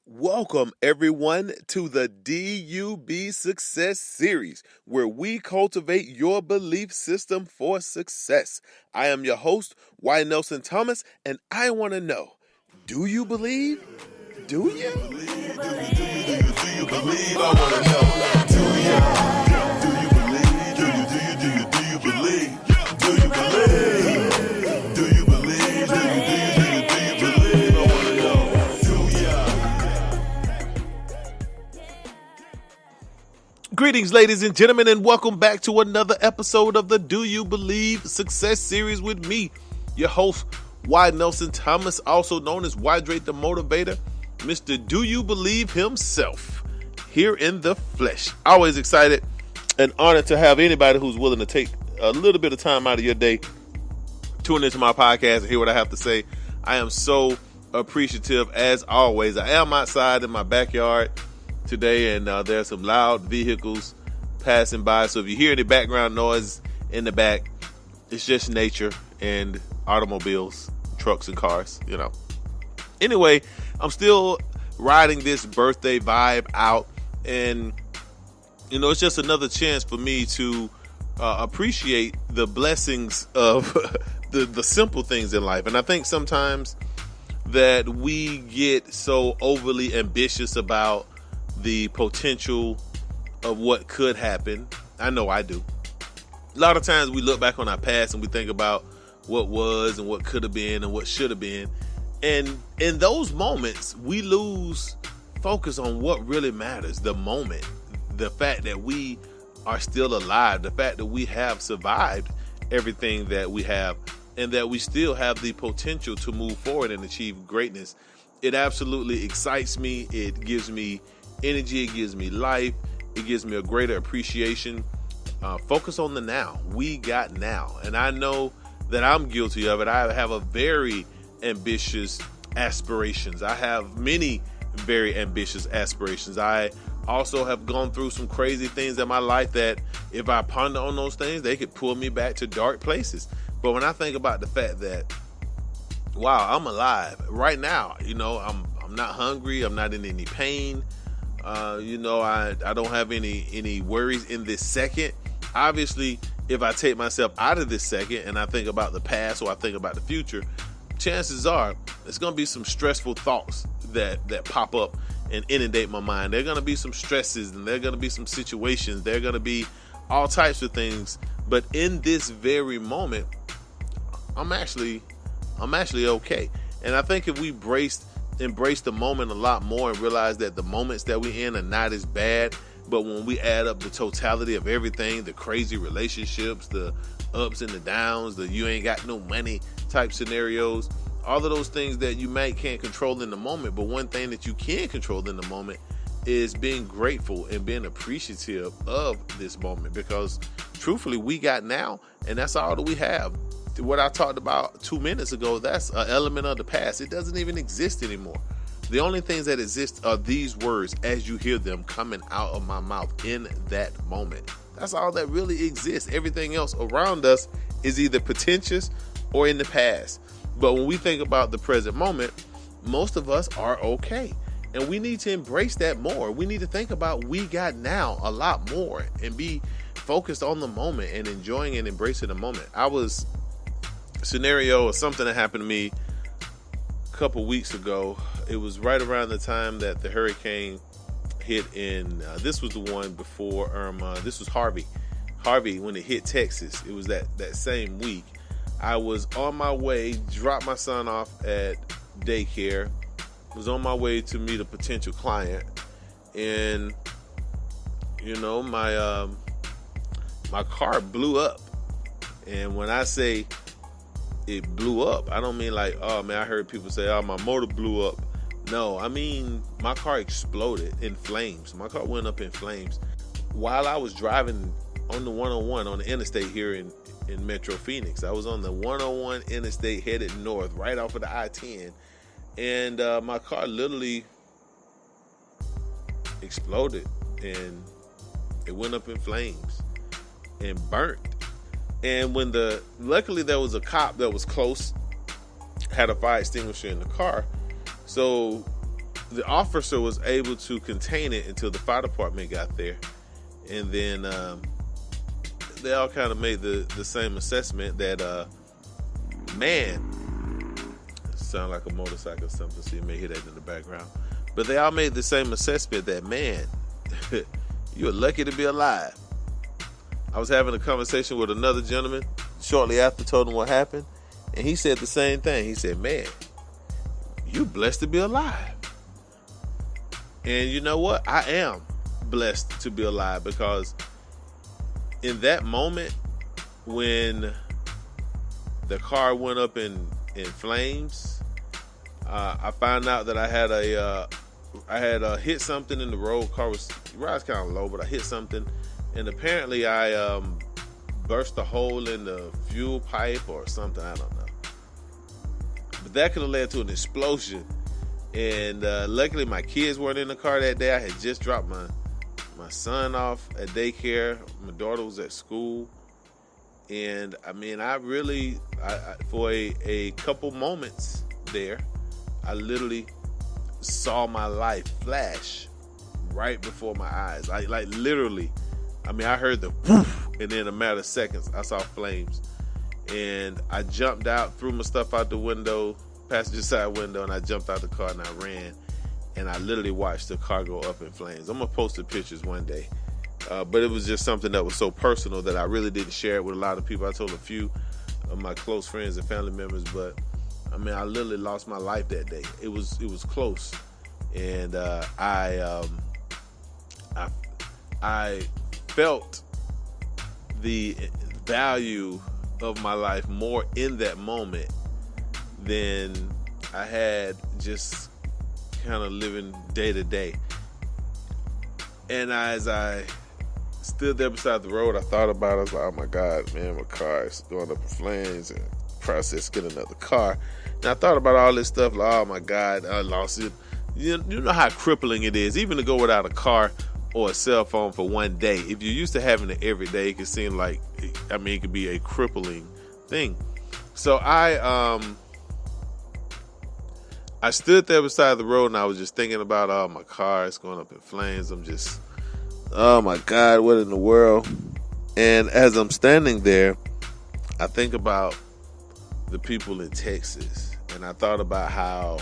Welcome, everyone, to the DUB Success Series, where we cultivate your belief system for success. I am your host, Y. Nelson Thomas, and I want to know, do you believe? Do you? Do you believe? I want to know. Do you? Do you believe? Do you believe? Do you believe? Do you believe? Do you believe? I want to know. Do ya? Greetings, ladies and gentlemen, and welcome back to another episode of the Do You Believe Success Series with me, your host, Y. Nelson Thomas, also known as Hydrate the Motivator, Mr. Do You Believe himself, here in the flesh. Always excited and honored to have anybody who's willing to take a little bit of time out of your day, tune into my podcast and hear what I have to say. I am so appreciative, as always. I am outside in my backyard today, and there's some loud vehicles passing by. So if you hear any background noise in the back, it's just nature and automobiles, trucks and cars, you know. Anyway, I'm still riding this birthday vibe out, and you know, it's just another chance for me to appreciate the blessings of the simple things in life. And I think sometimes that we get so overly ambitious about the potential of what could happen. I know I do. A lot of times we look back on our past and we think about what was and what could have been and what should have been. And in those moments, we lose focus on what really matters. The moment, the fact that we are still alive, the fact that we have survived everything that we have, and that we still have the potential to move forward and achieve greatness. It absolutely excites me. It gives me energy. It gives me life. It gives me a greater appreciation. Focus on the now. We got now. And I know that I'm guilty of it. I have a very ambitious aspirations. I have many very ambitious aspirations. I also have gone through some crazy things in my life that if I ponder on those things, they could pull me back to dark places. But when I think about the fact that, wow, I'm alive right now, you know, I'm not hungry. I'm not in any pain. You know, I don't have any worries in this second. Obviously, if I take myself out of this second and I think about the past or I think about the future, chances are there's going to be some stressful thoughts that pop up and inundate my mind. There are going to be some stresses, and there are going to be some situations. There are going to be all types of things. But in this very moment, I'm actually okay. And I think if we embrace the moment a lot more and realize that the moments that we're in are not as bad, but when we add up the totality of everything, the crazy relationships, the ups and the downs, the you ain't got no money type scenarios, all of those things that you can't control in the moment. But one thing that you can control in the moment is being grateful and being appreciative of this moment, because truthfully, we got now, and that's all that we have. What I talked about 2 minutes ago, that's an element of the past. It doesn't even exist anymore. The only things that exist are these words as you hear them coming out of my mouth in that moment. That's all that really exists. Everything else around us is either pretentious or in the past. But when we think about the present moment, most of us are okay. And we need to embrace that more. We need to think about we got now a lot more and be focused on the moment and enjoying and embracing the moment. Scenario or something that happened to me a couple weeks ago. It was right around the time that the hurricane hit this was the one before Irma. This was Harvey when it hit Texas. It was that same week. I was on my way, dropped my son off at daycare, was on my way to meet a potential client, and you know, my car blew up. And when I say it blew up, I don't mean like, oh man, I heard people say, oh, my motor blew up. No, I mean my car exploded in flames. My car went up in flames while I was driving on the 101 on the interstate here in Metro Phoenix. I was on the 101 interstate headed north right off of the I-10, and my car literally exploded, and it went up in flames and burnt. And luckily there was a cop that was close, had a fire extinguisher in the car. So the officer was able to contain it until the fire department got there. And then they all kind of made the same assessment that, man, sound like a motorcycle or something, so you may hear that in the background. But they all made the same assessment that, man, you're lucky to be alive. I was having a conversation with another gentleman shortly after, told him what happened, and he said the same thing. He said, man, you're blessed to be alive. And you know what? I am blessed to be alive, because in that moment when the car went up in flames, I found out that I had hit something in the road. Car was ride's kind of low, but I hit something, and apparently I burst a hole in the fuel pipe or something. I don't know, but that could have led to an explosion. And luckily my kids weren't in the car that day. I had just dropped my son off at daycare. My daughter was at school. And I mean, I really, for a couple moments there, I literally saw my life flash right before my eyes. Like literally, I mean, I heard the woof, and then in a matter of seconds, I saw flames. And I jumped out, threw my stuff out the window, passenger side window, and I jumped out the car and I ran. And I literally watched the car go up in flames. I'm going to post the pictures one day. But it was just something that was so personal that I really didn't share it with a lot of people. I told a few of my close friends and family members, but I mean, I literally lost my life that day. It was close. And I felt the value of my life more in that moment than I had just kind of living day to day. And as I stood there beside the road, I thought about it. I was like, oh my God, man, my car is going up in flames, and process getting another car. And I thought about all this stuff, like, oh my God, I lost it. You know how crippling it is, even to go without a car or a cell phone for one day. If you're used to having it every day, it can seem like, I mean, it could be a crippling thing. So I stood there beside the road, and I was just thinking about, oh, my car is going up in flames. I'm just, oh my God, what in the world? And as I'm standing there, I think about the people in Texas, and I thought about how,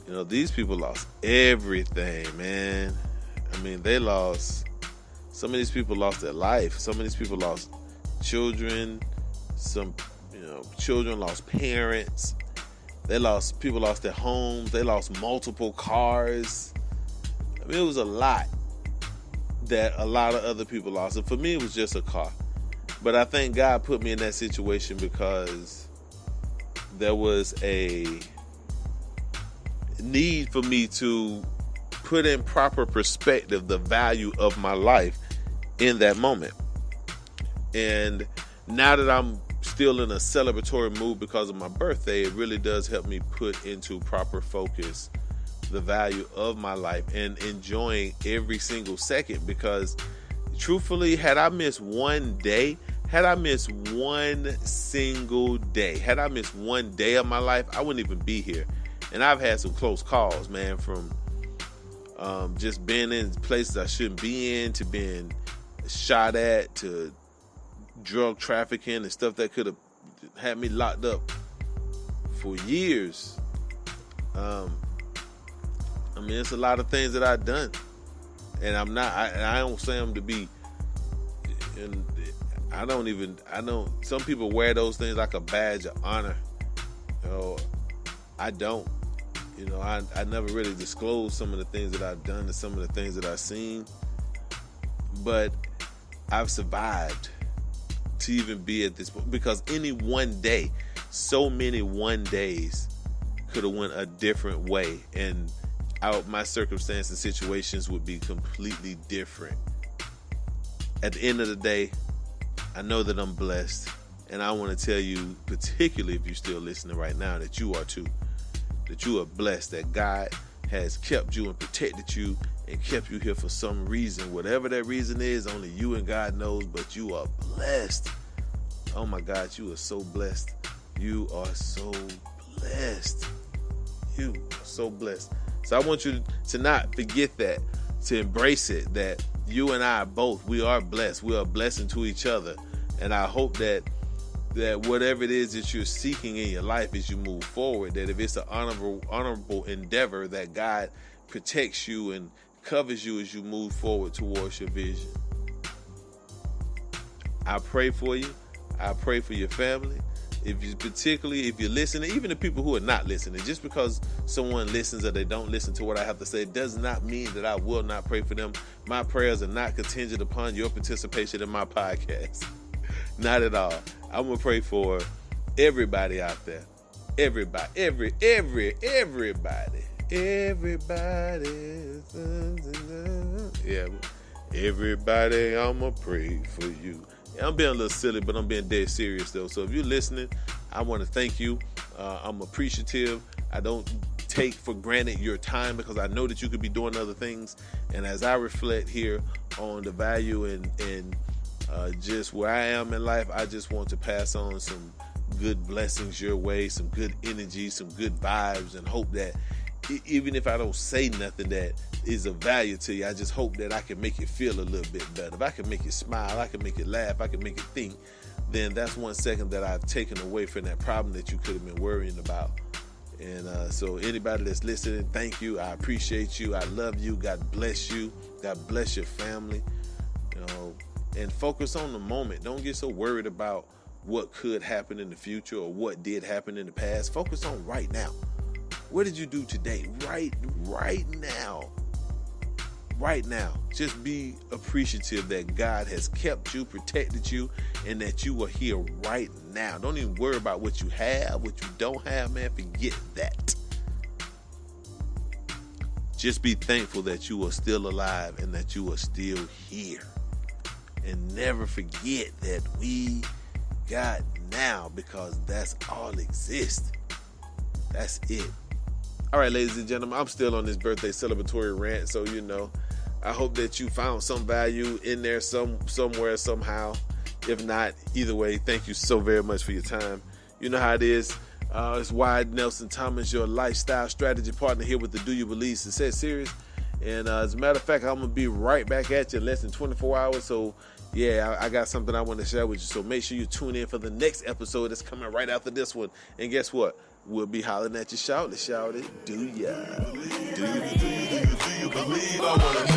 you know, these people lost everything, man. I mean, some of these people lost their life. Some of these people lost children. Some, you know, children lost parents. People lost their homes. They lost multiple cars. I mean, it was a lot that a lot of other people lost. And for me, it was just a car. But I think God put me in that situation because there was a need for me to put in proper perspective the value of my life in that moment. And now that I'm still in a celebratory mood because of my birthday, it really does help me put into proper focus the value of my life and enjoying every single second. Because truthfully, had I missed one single day, had I missed one day of my life, I wouldn't even be here. And I've had some close calls, man, from just being in places I shouldn't be in, to being shot at, to drug trafficking and stuff that could have had me locked up for years. I mean, it's a lot of things that I've done, and I don't say them to be, and some people wear those things like a badge of honor. You know, I don't. You know, I never really disclosed some of the things that I've done and some of the things that I've seen, but I've survived to even be at this point, because any one day, so many one days could have went a different way, and my circumstances and situations would be completely different. At the end of the day, I know that I'm blessed, and I want to tell you, particularly if you're still listening right now, that you are too. That you are blessed, that God has kept you and protected you and kept you here for some reason. Whatever that reason is, only you and God knows, but you are blessed. Oh my God, you are so blessed. You are so blessed. You are so blessed. So I want you to not forget that, to embrace it, that you and I both, we are blessed. We are a blessing to each other. And I hope that whatever it is that you're seeking in your life as you move forward, that if it's an honorable endeavor, that God protects you and covers you as you move forward towards your vision. I pray for you. I pray for your family. Particularly if you're listening, even the people who are not listening, just because someone listens or they don't listen to what I have to say does not mean that I will not pray for them. My prayers are not contingent upon your participation in my podcast. Not at all. I'm going to pray for everybody out there. Everybody. Everybody. Yeah. Everybody, I'm going to pray for you. I'm being a little silly, but I'm being dead serious, though. So if you're listening, I want to thank you. I'm appreciative. I don't take for granted your time because I know that you could be doing other things. And as I reflect here on the value and just where I am in life, I just want to pass on some good blessings your way, some good energy, some good vibes, and hope that even if I don't say nothing that is of value to you, I just hope that I can make you feel a little bit better. If I can make you smile, I can make you laugh, I can make you think, then that's 1 second that I've taken away from that problem that you could have been worrying about. And so anybody that's listening, thank you. I appreciate you. I love you. God bless you. God bless your family. And focus on the moment. Don't get so worried about what could happen in the future or what did happen in the past. Focus on right now. What did you do today? Right now. Right now. Just be appreciative that God has kept you, protected you, and that you are here right now. Don't even worry about what you have, what you don't have, man. Forget that. Just be thankful that you are still alive and that you are still here. And never forget that we got now, because that's all exists. That's it. All right, ladies and gentlemen, I'm still on this birthday celebratory rant, so I hope that you found some value in there somewhere, somehow. If not, either way, thank you so very much for your time. You know how it is. It's Wyatt Nelson Thomas, your lifestyle strategy partner here with the Do You Believe Success Series. And as a matter of fact, I'm going to be right back at you in less than 24 hours. So, yeah, I got something I want to share with you. So make sure you tune in for the next episode that's coming right after this one. And guess what? We'll be hollering at you. Shout it. Do ya? Do you believe? I want to